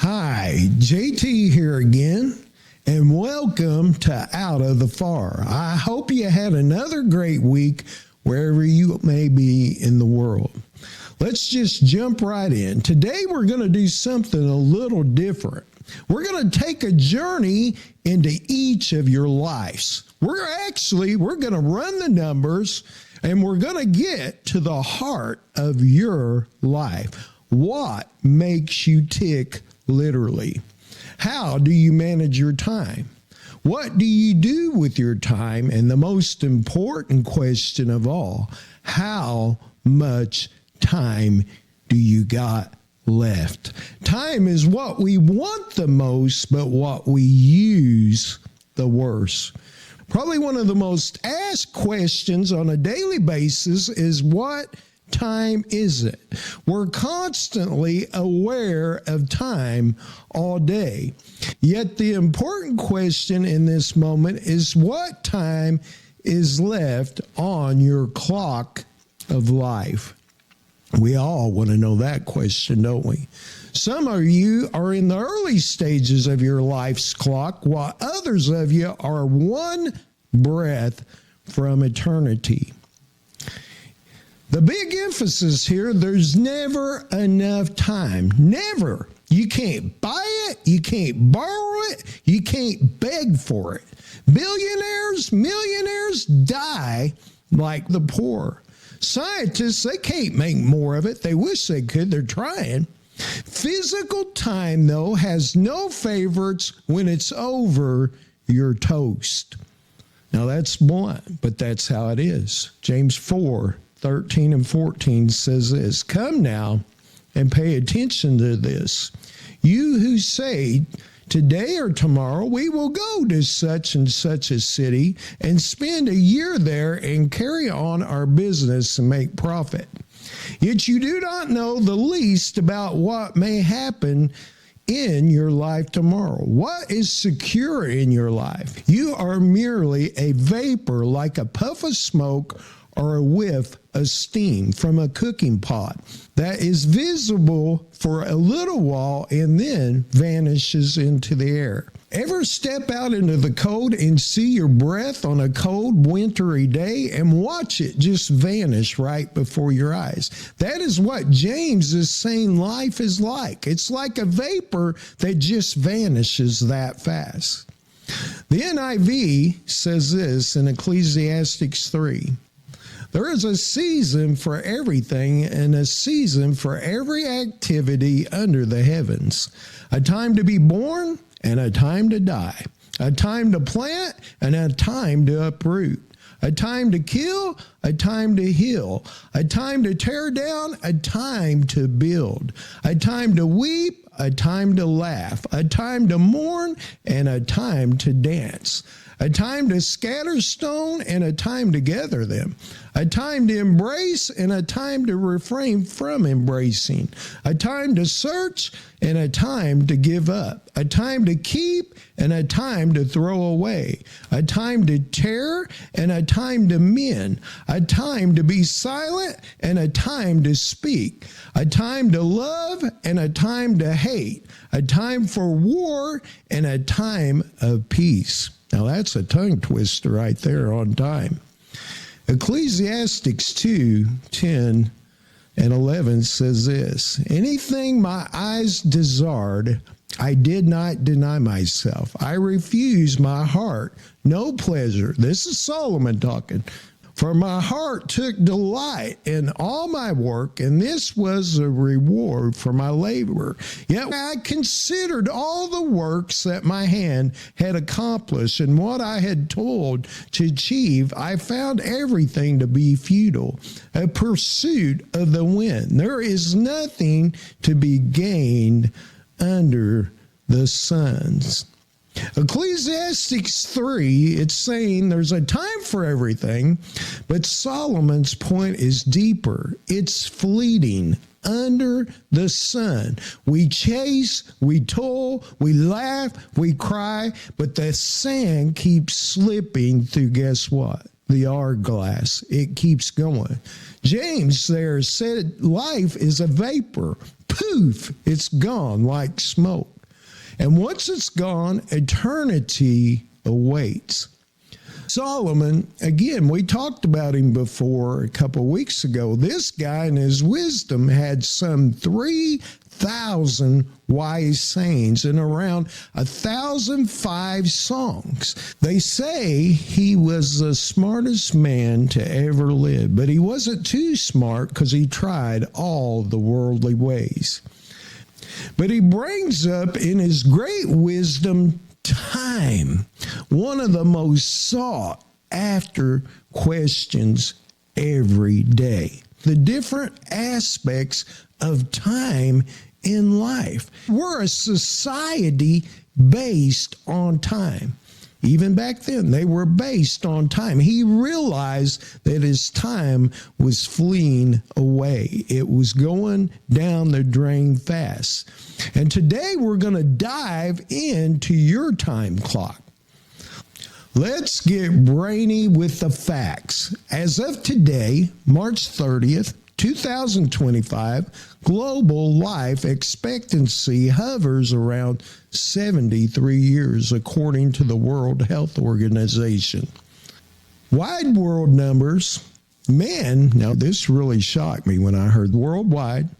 Hi, JT here again, and welcome to Out of the Far. I hope you had another great week wherever you may be in the world. Let's just jump right in. Today we're going to do something a little different. We're going to take a journey into each of your lives. We're going to run the numbers, and we're going to get to the heart of your life. What makes you tick, literally? How do you manage your time? What do you do with your time? And the most important question of all, how much time do you got left? Time is what we want the most, but what we use the worst. Probably one of the most asked questions on a daily basis is, what time is it? We're constantly aware of time all day. Yet the important question in this moment is, what time is left on your clock of life? We all want to know that question, don't we? Some of you are in the early stages of your life's clock, while others of you are one breath from eternity. The big emphasis here, there's never enough time. Never. You can't buy it. You can't borrow it. You can't beg for it. Billionaires, millionaires die like the poor. Scientists, they can't make more of it. They wish they could. They're trying. Physical time, though, has no favorites. When it's over, you're toast. Now, that's blunt, but that's how it is. James 4:13 and 14 says this, "Come now and pay attention to this. You who say, today or tomorrow we will go to such and such a city and spend a year there and carry on our business and make profit. Yet you do not know the least about what may happen in your life tomorrow. What is secure in your life? You are merely a vapor, like a puff of smoke or a whiff of steam from a cooking pot that is visible for a little while and then vanishes into the air." Ever step out into the cold and see your breath on a cold wintry day and watch it just vanish right before your eyes? That is what James is saying life is like. It's like a vapor that just vanishes that fast. The NIV says this in Ecclesiastes 3. "There is a season for everything and a season for every activity under the heavens. A time to be born and a time to die. A time to plant and a time to uproot. A time to kill, a time to heal. A time to tear down, a time to build. A time to weep, a time to laugh. A time to mourn and a time to dance. A time to scatter stone and a time to gather them. A time to embrace and a time to refrain from embracing. A time to search and a time to give up. A time to keep and a time to throw away. A time to tear and a time to mend. A time to be silent and a time to speak. A time to love and a time to hate. A time for war and a time of peace." Now that's a tongue twister right there on time. Ecclesiastes 2:10 and 11 says this, "Anything my eyes desired, I did not deny myself. I refused my heart no pleasure." This is Solomon talking. "For my heart took delight in all my work, and this was a reward for my labor. Yet I considered all the works that my hand had accomplished, and what I had toiled to achieve, I found everything to be futile, a pursuit of the wind. There is nothing to be gained under the suns." Ecclesiastes 3, it's saying there's a time for everything, but Solomon's point is deeper. It's fleeting. Under the sun, we chase, we toil, we laugh, we cry, but the sand keeps slipping through, guess what? The hourglass. It keeps going. James there said life is a vapor. Poof, it's gone like smoke. And once it's gone, eternity awaits. Solomon, again, we talked about him before a couple of weeks ago. This guy in his wisdom had some 3,000 wise sayings and around 1,005 songs. They say he was the smartest man to ever live, but he wasn't too smart because he tried all the worldly ways. But he brings up in his great wisdom time, one of the most sought after questions every day. The different aspects of time in life. We're a society based on time. Even back then, they were based on time. He realized that his time was fleeing away. It was going down the drain fast. And today we're going to dive into your time clock. Let's get brainy with the facts. As of today, March 30th, 2025, global life expectancy hovers around 73 years, according to the World Health Organization. Wide world numbers, men, now this really shocked me when I heard worldwide,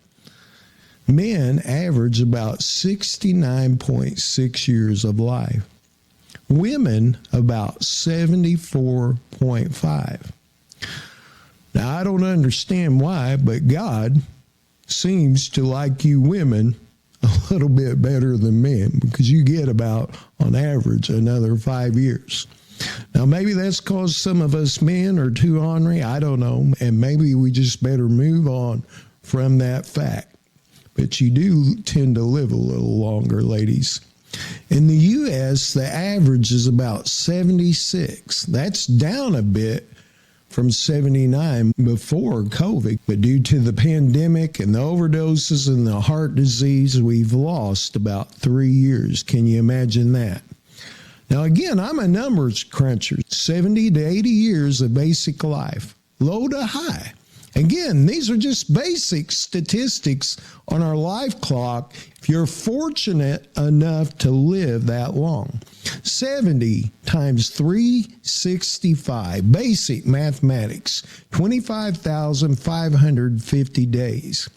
men average about 69.6 years of life. Women about 74.5. Now, I don't understand why, but God seems to like you women a little bit better than men because you get about, on average, another 5 years. Now, maybe that's because some of us men are too ornery. I don't know. And maybe we just better move on from that fact. But you do tend to live a little longer, ladies. In the U.S., the average is about 76. That's down a bit from 79 before COVID. But due to the pandemic and the overdoses and the heart disease, we've lost about 3 years. Can you imagine that? Now, again, I'm a numbers cruncher. 70 to 80 years of basic life, low to high. Again, these are just basic statistics on our life clock if you're fortunate enough to live that long. 70 times 365, basic mathematics, 25,550 days.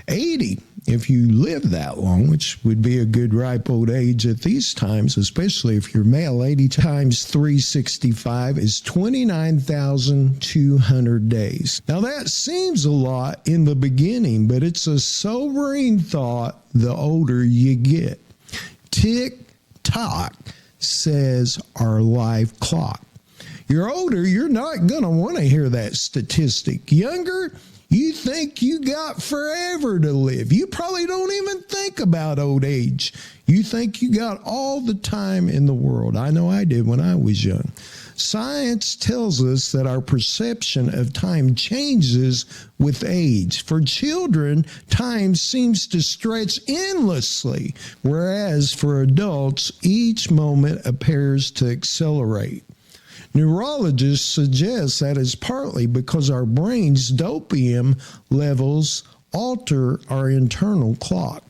80, if you live that long, which would be a good ripe old age at these times, especially if you're male. 80 times 365 is 29,200 days. Now that seems a lot in the beginning, but it's a sobering thought the older you get. Tock says our life clock. You're older, you're not going to want to hear that statistic. Younger, you think you got forever to live. You probably don't even think about old age. You think you got all the time in the world. I know I did when I was young. Science tells us that our perception of time changes with age. For children, time seems to stretch endlessly, whereas for adults, each moment appears to accelerate. Neurologists suggest that is partly because our brain's dopamine levels alter our internal clock.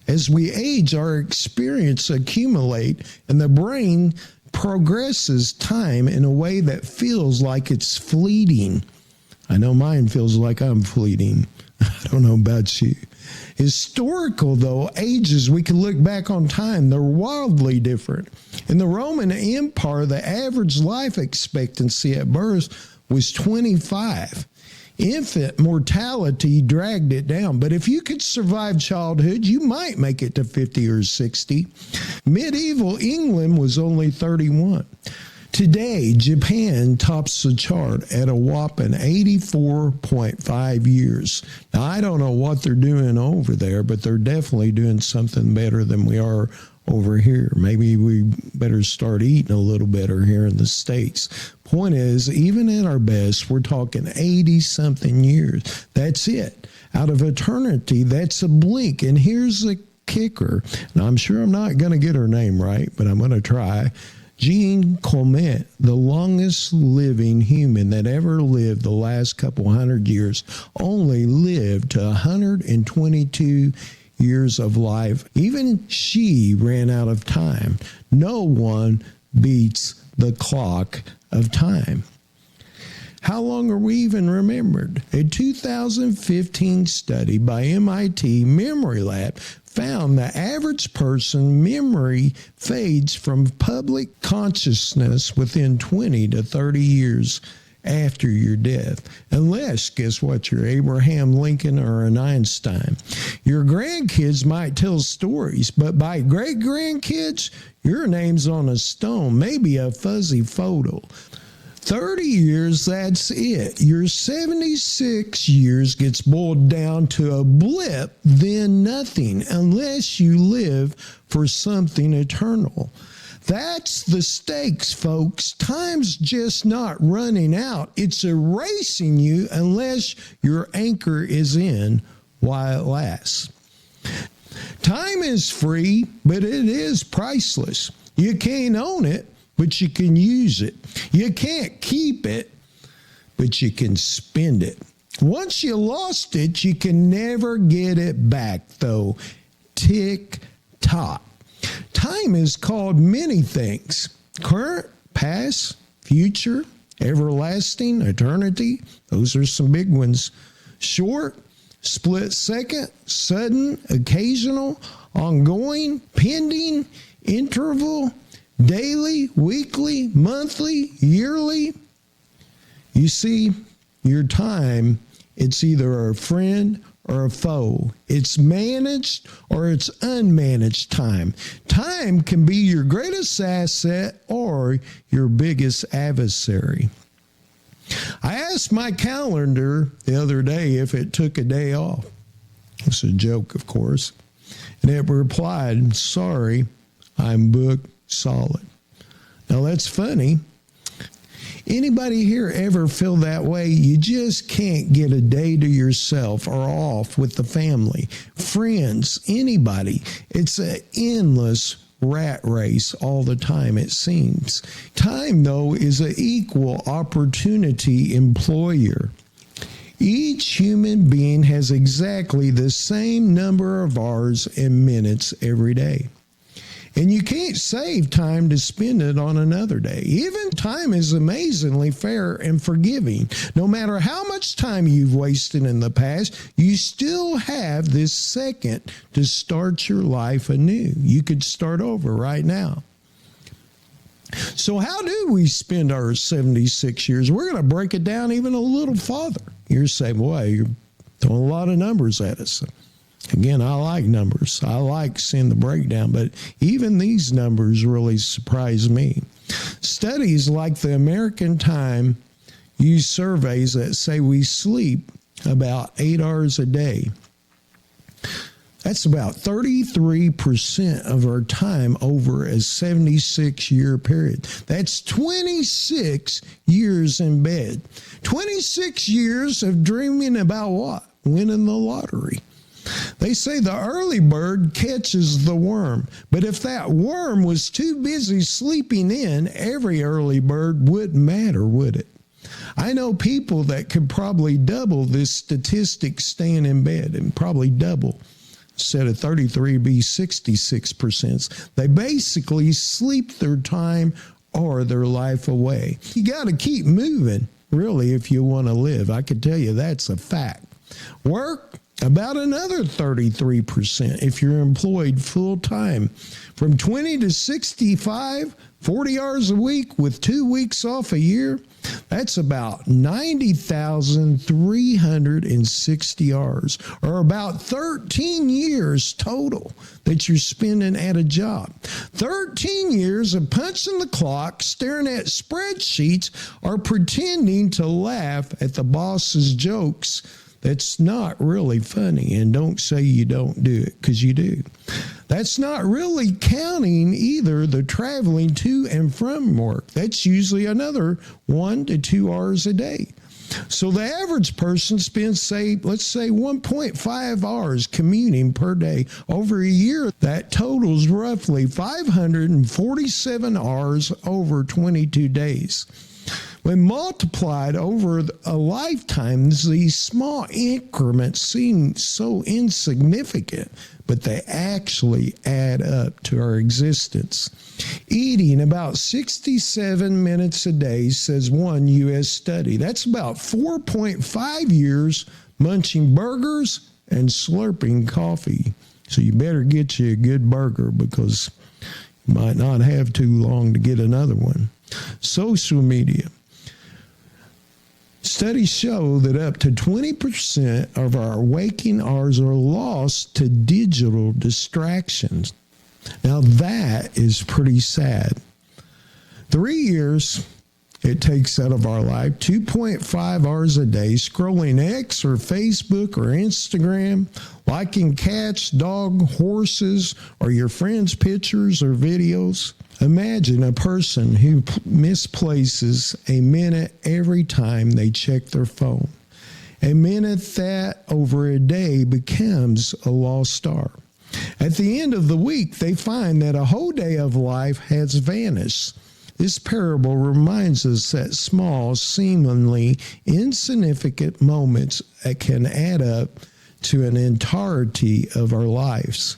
As we age, our experience accumulate, and the brain progresses time in a way that feels like it's fleeting. I know mine feels like I'm fleeting. I don't know about you. Historical, though, ages, we can look back on time, they're wildly different. In the Roman Empire, the average life expectancy at birth was 25. Infant mortality dragged it down, but if you could survive childhood, you might make it to 50 or 60. Medieval England was only 31. Today, Japan tops the chart at a whopping 84.5 years. Now, I don't know what they're doing over there, but they're definitely doing something better than we are over here. Maybe we better start eating a little better here in the States. Point is, even at our best, we're talking 80-something years. That's it. Out of eternity, that's a blink. And here's the kicker. Now, I'm sure I'm not going to get her name right, but I'm going to try. Jean Comet, the longest living human that ever lived the last couple hundred years, only lived to 122 years of life. Even she ran out of time. No one beats the clock of time. How long are we even remembered? A 2015 study by MIT Memory Lab found the average person memory fades from public consciousness within 20 to 30 years after your death. Unless, guess what, you're Abraham Lincoln or an Einstein. Your grandkids might tell stories, but by great-grandkids, your name's on a stone, maybe a fuzzy photo. 30 years, that's it. Your 76 years gets boiled down to a blip, then nothing, unless you live for something eternal. That's the stakes, folks. Time's just not running out. It's erasing you unless your anchor is in while it lasts. Time is free, but it is priceless. You can't own it, but you can use it. You can't keep it, but you can spend it. Once you lost it, you can never get it back, though. Tick tock. Time is called many things: current, past, future, everlasting, eternity. Those are some big ones. Short, split second, sudden, occasional, ongoing, pending, interval, daily, weekly, monthly, yearly. You see, your time, it's either a friend or a foe. It's managed or it's unmanaged time. Time can be your greatest asset or your biggest adversary. I asked my calendar the other day if it took a day off. It's a joke, of course. And it replied, "Sorry, I'm booked solid." Now that's funny. Anybody here ever feel that way? You just can't get a day to yourself or off with the family, friends, anybody. It's an endless rat race all the time, it seems. Time, though, is an equal opportunity employer. Each human being has exactly the same number of hours and minutes every day. And you can't save time to spend it on another day. Even time is amazingly fair and forgiving. No matter how much time you've wasted in the past, you still have this second to start your life anew. You could start over right now. So how do we spend our 76 years? We're going to break it down even a little farther. You're saying, boy, you're throwing a lot of numbers at us. Again, I like numbers. I like seeing the breakdown, but even these numbers really surprise me. Studies like the American Time use surveys that say we sleep about 8 hours a day. That's about 33% of our time over a 76-year period. That's 26 years in bed. 26 years of dreaming about what? Winning the lottery. They say the early bird catches the worm, but if that worm was too busy sleeping in, every early bird wouldn't matter, would it? I know people that could probably double this statistic staying in bed, and probably double. Instead of 33, be 66%. They basically sleep their time or their life away. You got to keep moving, really, if you want to live. I can tell you that's a fact. Work, about another 33% if you're employed full time. From 20 to 65, 40 hours a week with 2 weeks off a year, that's about 90,360 hours, or about 13 years total that you're spending at a job. 13 years of punching the clock, staring at spreadsheets, or pretending to laugh at the boss's jokes. That's not really funny, and don't say you don't do it, because you do. That's not really counting either the traveling to and from work. That's usually another 1 to 2 hours a day. So the average person spends, let's say 1.5 hours commuting per day. Over a year, that totals roughly 547 hours over 22 days. When multiplied over a lifetime, these small increments seem so insignificant, but they actually add up to our existence. Eating about 67 minutes a day, says one U.S. study. That's about 4.5 years munching burgers and slurping coffee. So you better get you a good burger because you might not have too long to get another one. Social media. Studies show that up to 20% of our waking hours are lost to digital distractions. Now that is pretty sad. 3 years it takes out of our life, 2.5 hours a day, scrolling X or Facebook or Instagram, liking cats, dog, horses, or your friends' pictures or videos. Imagine a person who misplaces a minute every time they check their phone. A minute that over a day becomes a lost star. At the end of the week, they find that a whole day of life has vanished. This parable reminds us that small, seemingly insignificant moments can add up to an entirety of our lives.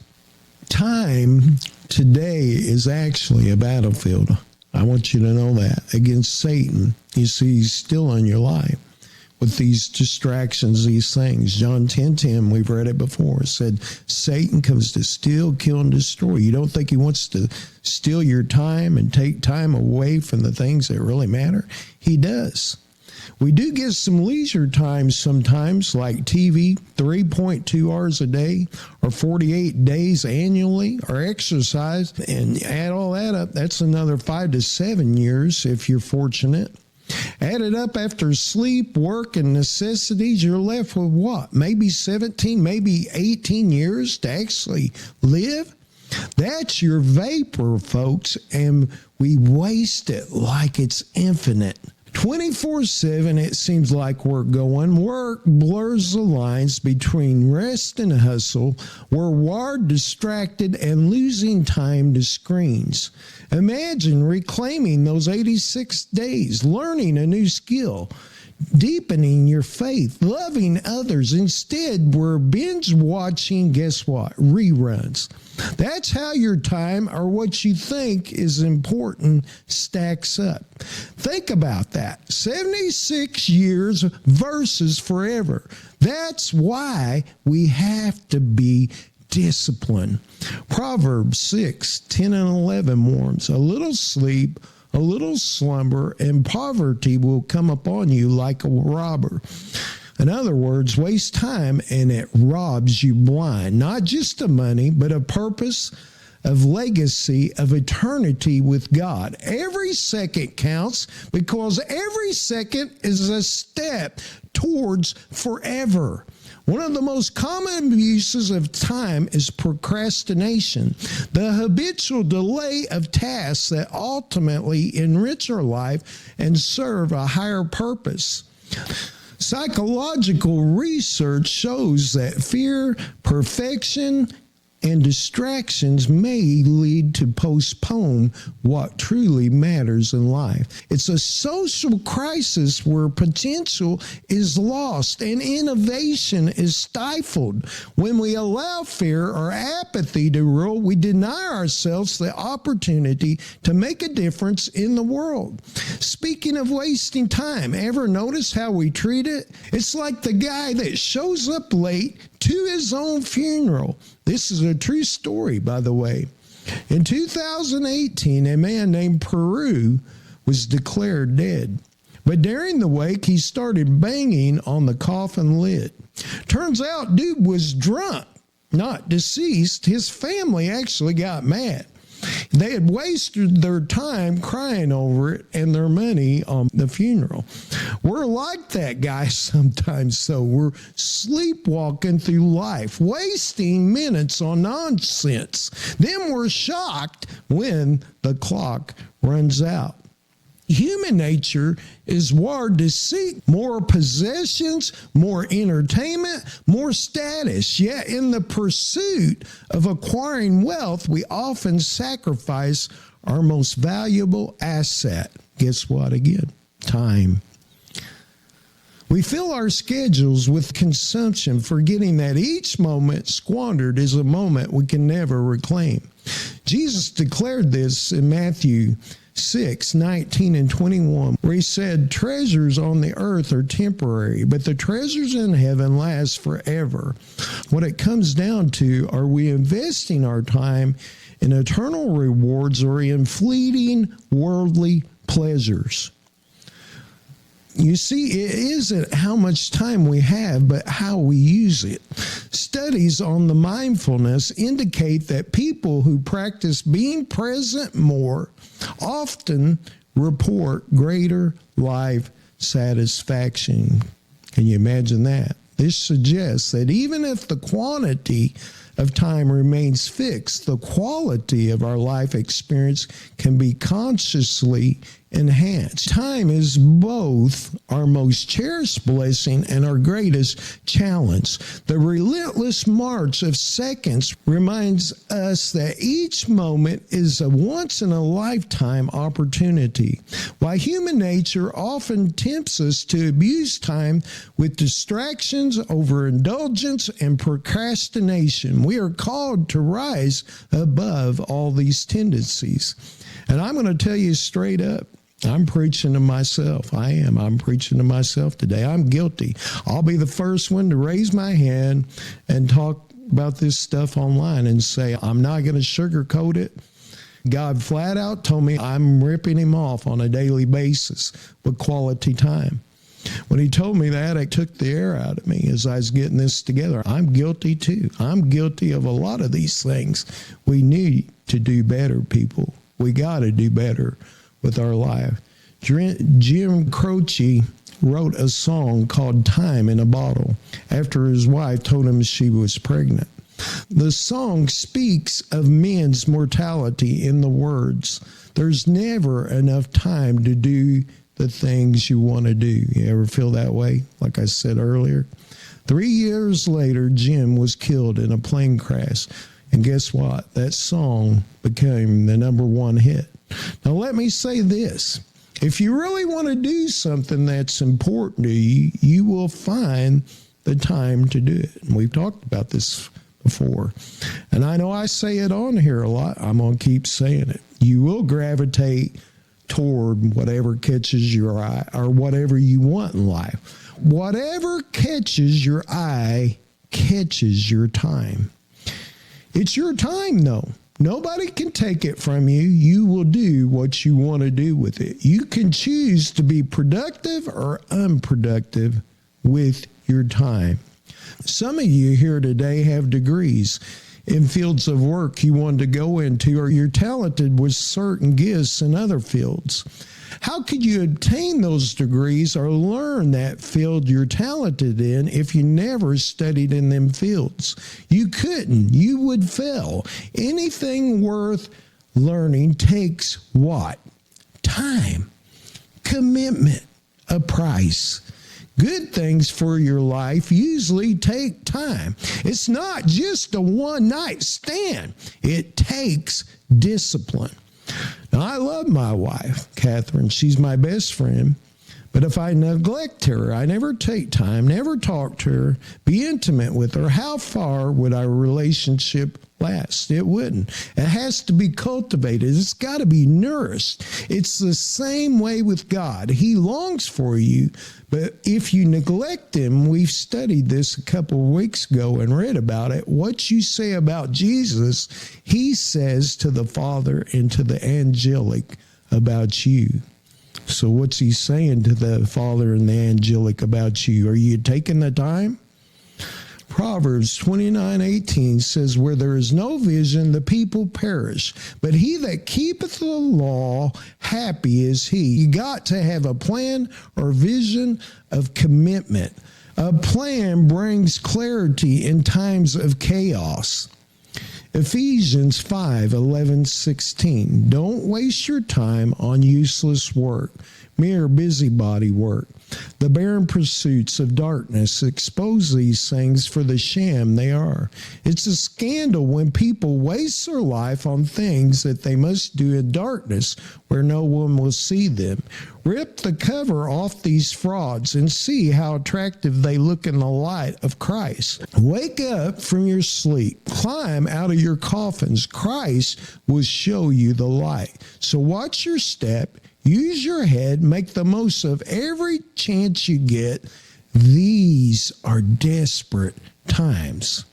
Time today is actually a battlefield. I want you to know that. Against Satan. You see, he's still in your life with these distractions, these things. John 10:10, we've read it before, said Satan comes to steal, kill, and destroy. You don't think he wants to steal your time and take time away from the things that really matter? He does. We do get some leisure time sometimes, like TV, 3.2 hours a day, or 48 days annually, or exercise, and add all that up, that's another 5 to 7 years if you're fortunate. Add it up after sleep, work, and necessities, you're left with what? Maybe 17, maybe 18 years to actually live? That's your vapor, folks, and we waste it like it's infinite. 24/7, it seems like we're going. Work blurs the lines between rest and hustle. We're wired, distracted, and losing time to screens. Imagine reclaiming those 86 days, learning a new skill, deepening your faith, loving others. Instead, we're binge watching, guess what? Reruns. That's how your time, or what you think is important, stacks up. Think about that. 76 years versus forever. That's why we have to be disciplined. Proverbs 6:10 and 11 warns, a little sleep, a little slumber, and poverty will come upon you like a robber. In other words, waste time and it robs you blind, not just of money, but of purpose, of legacy, of eternity with God. Every second counts because every second is a step towards forever. One of the most common abuses of time is procrastination, the habitual delay of tasks that ultimately enrich our life and serve a higher purpose. Psychological research shows that fear, perfection, and distractions may lead to postpone what truly matters in life. It's a social crisis where potential is lost and innovation is stifled. When we allow fear or apathy to rule, we deny ourselves the opportunity to make a difference in the world. Speaking of wasting time, ever notice how we treat it? It's like the guy that shows up late to his own funeral. This is a true story, by the way. In 2018, a man named Peru was declared dead. But during the wake, he started banging on the coffin lid. Turns out, dude was drunk, not deceased. His family actually got mad. They had wasted their time crying over it and their money on the funeral. We're like that guy sometimes, so we're sleepwalking through life, wasting minutes on nonsense. Then we're shocked when the clock runs out. Human nature is wired to seek more possessions, more entertainment, more status. Yet in the pursuit of acquiring wealth, we often sacrifice our most valuable asset. Guess what again? time. We fill our schedules with consumption, forgetting that each moment squandered is a moment we can never reclaim. Jesus declared this in Matthew 6:19 and 21, where he said, treasures on the earth are temporary, but the treasures in heaven last forever. What it comes down to, are we investing our time in eternal rewards or in fleeting worldly pleasures? You see, it isn't how much time we have, but how we use it. Studies on the mindfulness indicate that people who practice being present more often report greater life satisfaction. Can you imagine that? This suggests that even if the quantity of time remains fixed, the quality of our life experience can be consciously enhanced. Time is both our most cherished blessing and our greatest challenge. The relentless march of seconds reminds us that each moment is a once-in-a-lifetime opportunity. While human nature often tempts us to abuse time with distractions, overindulgence, and procrastination, we are called to rise above all these tendencies. And I'm going to tell you straight up, I'm preaching to myself. I'm preaching to myself today. I'm guilty. I'll be the first one to raise my hand and talk about this stuff online and say, I'm not going to sugarcoat it. God flat out told me I'm ripping him off on a daily basis with quality time. When he told me that, it took the air out of me as I was getting this together. I'm guilty too. I'm guilty of a lot of these things. We need to do better, people. We got to do better with our life. Jim Croce wrote a song called Time in a Bottle after his wife told him she was pregnant. The song speaks of men's mortality in the words, there's never enough time to do the things you want to do. You ever feel that way? Like I said earlier. 3 years later, Jim was killed in a plane crash. And guess what? That song became the #1 hit. Now, let me say this. If you really want to do something that's important to you, you will find the time to do it. And we've talked about this before. And I know I say it on here a lot. I'm going to keep saying it. You will gravitate toward whatever catches your eye or whatever you want in life. Whatever catches your eye catches your time. It's your time, though. Nobody can take it from you. You will do what you want to do with it. You can choose to be productive or unproductive with your time. Some of you here today have degrees in fields of work you want to go into, or you're talented with certain gifts in other fields. How could you obtain those degrees or learn that field you're talented in if you never studied in them fields? You couldn't. You would fail. Anything worth learning takes what? Time, commitment, a price. Good things for your life usually take time. It's not just a one-night stand. It takes discipline. Now, I love my wife, Catherine. She's my best friend. But if I neglect her, I never take time, never talk to her, be intimate with her, how far would our relationship last? It wouldn't. It has to be cultivated. It's got to be nourished. It's the same way with God. He longs for you, but if you neglect him, we've studied this a couple of weeks ago and read about it. What you say about Jesus, he says to the Father and to the angelic about you. So what's he saying to the Father and the angelic about you? Are you taking the time? Proverbs 29:18 says, where there is no vision, the people perish. But he that keepeth the law, happy is he. You got to have a plan or vision of commitment. A plan brings clarity in times of chaos. Ephesians 5:11-16. Don't waste your time on useless work. mere busybody work. The barren pursuits of darkness expose these things for the sham they are. It's a scandal when people waste their life on things that they must do in darkness where no one will see them. Rip the cover off these frauds and see how attractive they look in the light of Christ. Wake up from your sleep. Climb out of your coffins. Christ will show you the light. So watch your step. Use your head. Make the most of every chance you get. These are desperate times.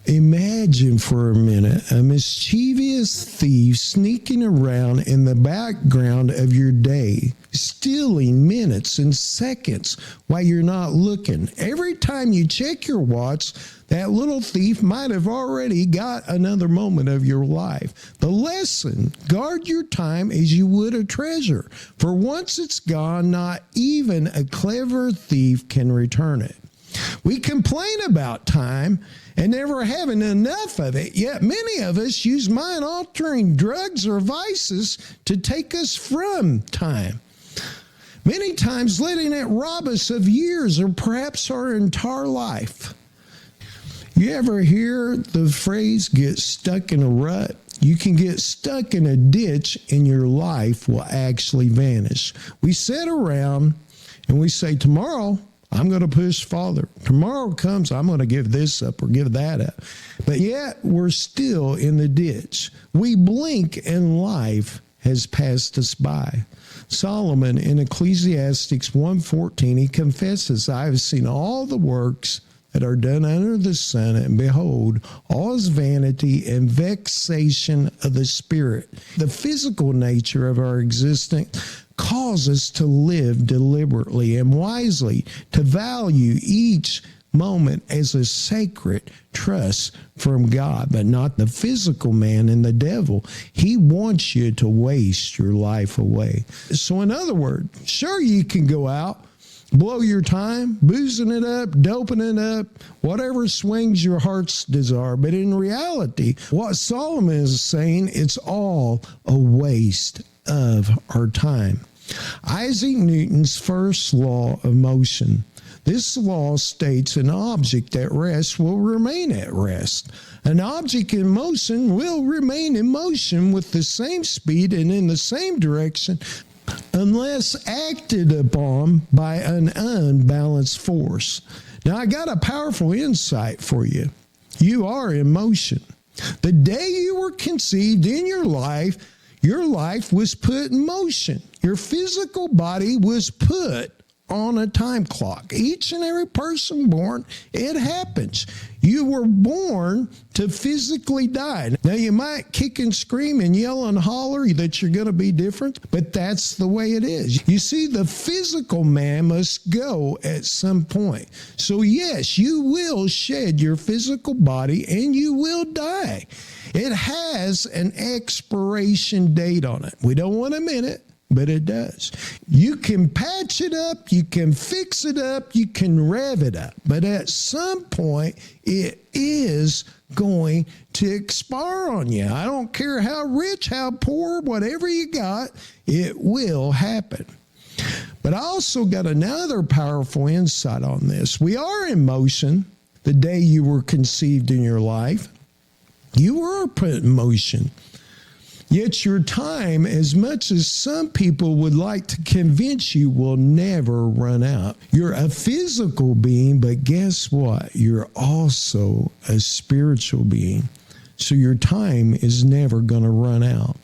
Imagine for a minute a mischievous thief sneaking around in the background of your day, stealing minutes and seconds while you're not looking. Every time you check your watch, that little thief might have already got another moment of your life. The lesson: guard your time as you would a treasure, for once it's gone, not even a clever thief can return it. We complain about time and never having enough of it, yet many of us use mind-altering drugs or vices to take us from time. Many times letting it rob us of years or perhaps our entire life. You ever hear the phrase, get stuck in a rut? You can get stuck in a ditch and your life will actually vanish. We sit around and we say, tomorrow I'm going to push farther. Tomorrow comes, I'm going to give this up or give that up. But yet we're still in the ditch. We blink and life has passed us by. Solomon in Ecclesiastes 1:14, he confesses, I have seen all the works that are done under the sun, and behold, all is vanity and vexation of the spirit. The physical nature of our existence calls us to live deliberately and wisely, to value each moment as a sacred trust from God, but not the physical man and the devil. He wants you to waste your life away. So in other words, sure, you can go out, blow your time, boozing it up, doping it up, whatever swings your heart's desire. But in reality, what Solomon is saying, it's all a waste of our time. Isaac Newton's first law of motion. This law states an object at rest will remain at rest. An object in motion will remain in motion with the same speed and in the same direction unless acted upon by an unbalanced force. Now, I got a powerful insight for you. You are in motion. The day you were conceived in your life was put in motion. Your physical body was put on a time clock. Each and every person born, it happens. You were born to physically die. Now, you might kick and scream and yell and holler that you're going to be different, but that's the way it is. You see, the physical man must go at some point. So yes, you will shed your physical body and you will die. It has an expiration date on it. We don't want to admit it, but it does. You can patch it up, you can fix it up, you can rev it up, but at some point it is going to expire on you. I don't care how rich, how poor, whatever you got, it will happen. But I also got another powerful insight on this. We are in motion the day you were conceived in your life. You were put in motion. Yet your time, as much as some people would like to convince you, will never run out. You're a physical being, but guess what? You're also a spiritual being. So your time is never going to run out.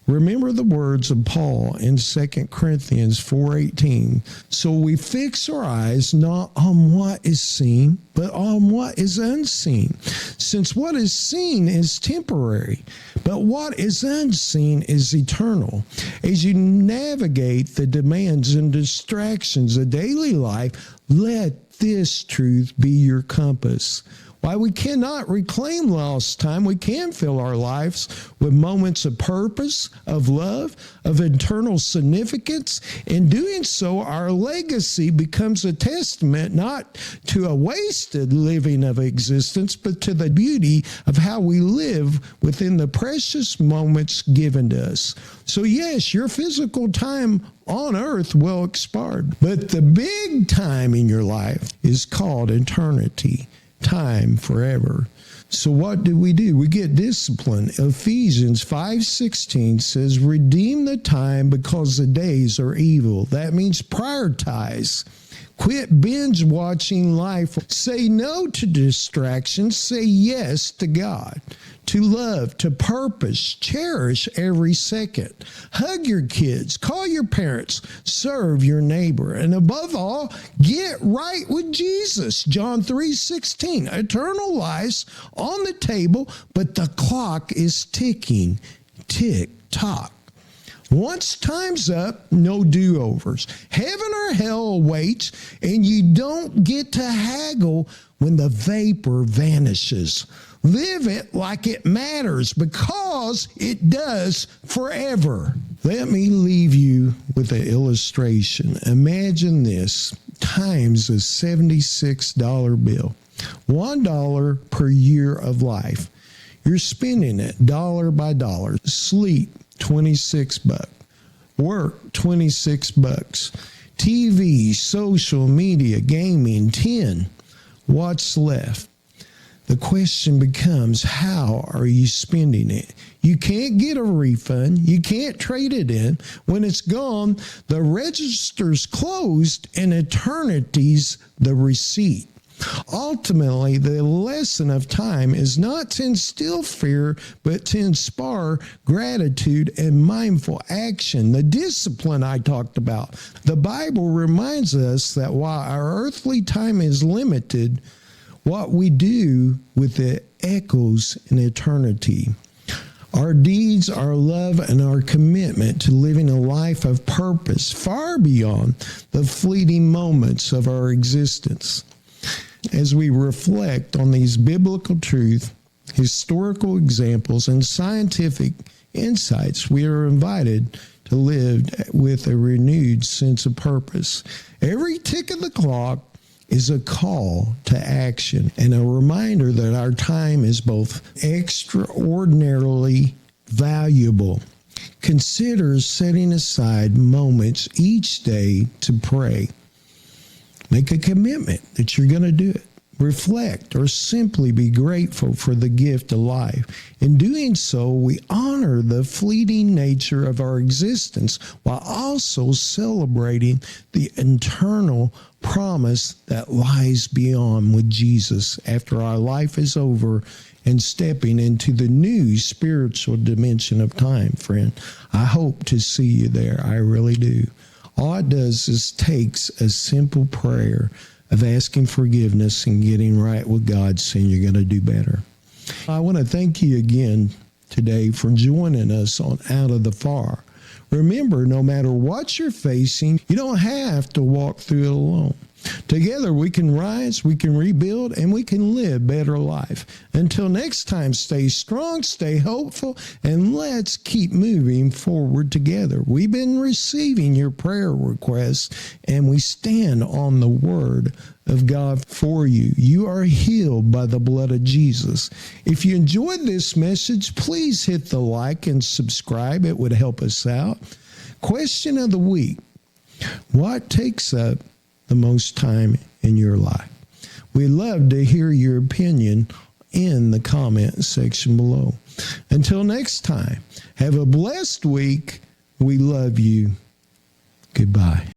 Remember the words of Paul in 2 Corinthians 4:18. So we fix our eyes not on what is seen, but on what is unseen. Since what is seen is temporary, but what is unseen is eternal. As you navigate the demands and distractions of daily life, let this truth be your compass. While we cannot reclaim lost time, we can fill our lives with moments of purpose, of love, of eternal significance. In doing so, our legacy becomes a testament not to a wasted living of existence, but to the beauty of how we live within the precious moments given to us. So yes, your physical time on earth will expire, but the big time in your life is called eternity. Time forever. So what do? We get discipline. Ephesians 5:16 says, redeem the time because the days are evil. That means prioritize. Quit binge watching life. Say no to distractions. Say yes to God, to love, to purpose. Cherish every second. Hug your kids. Call your parents. Serve your neighbor. And above all, get right with Jesus. John 3:16. Eternal life's on the table, but the clock is ticking. Tick tock. Once time's up, no do-overs. Heaven or hell awaits, and you don't get to haggle when the vapor vanishes. Live it like it matters, because it does forever. Let me leave you with an illustration. Imagine this times a $76 bill. $1 per year of life. You're spending it dollar by dollar. Sleep, $26. Work, $26. TV, social media, gaming, 10. What's left? The question becomes, how are you spending it? You can't get a refund. You can't trade it in. When it's gone, the register's closed and eternity's the receipt. Ultimately, the lesson of time is not to instill fear, but to inspire gratitude and mindful action. The discipline I talked about. The Bible reminds us that while our earthly time is limited, what we do with it echoes in eternity. Our deeds, our love, and our commitment to living a life of purpose far beyond the fleeting moments of our existence. As we reflect on these biblical truths, historical examples, and scientific insights, we are invited to live with a renewed sense of purpose. Every tick of the clock is a call to action and a reminder that our time is both extraordinarily valuable. Consider setting aside moments each day to pray. Make a commitment that you're going to do it. Reflect or simply be grateful for the gift of life. In doing so, we honor the fleeting nature of our existence while also celebrating the eternal promise that lies beyond with Jesus after our life is over and stepping into the new spiritual dimension of time, friend. I hope to see you there. I really do. All it does is takes a simple prayer of asking forgiveness and getting right with God, saying you're going to do better. I want to thank you again today for joining us on Out of the Far. Remember, no matter what you're facing, you don't have to walk through it alone. Together we can rise, we can rebuild, and we can live better life. Until next time, stay strong, stay hopeful, and let's keep moving forward together. We've been receiving your prayer requests, and we stand on the word of God for you. You are healed by the blood of Jesus. If you enjoyed this message, please hit the like and subscribe. It would help us out. Question of the week: what takes up the most time in your life? We'd love to hear your opinion in the comment section below. Until next time, have a blessed week. We love you. Goodbye.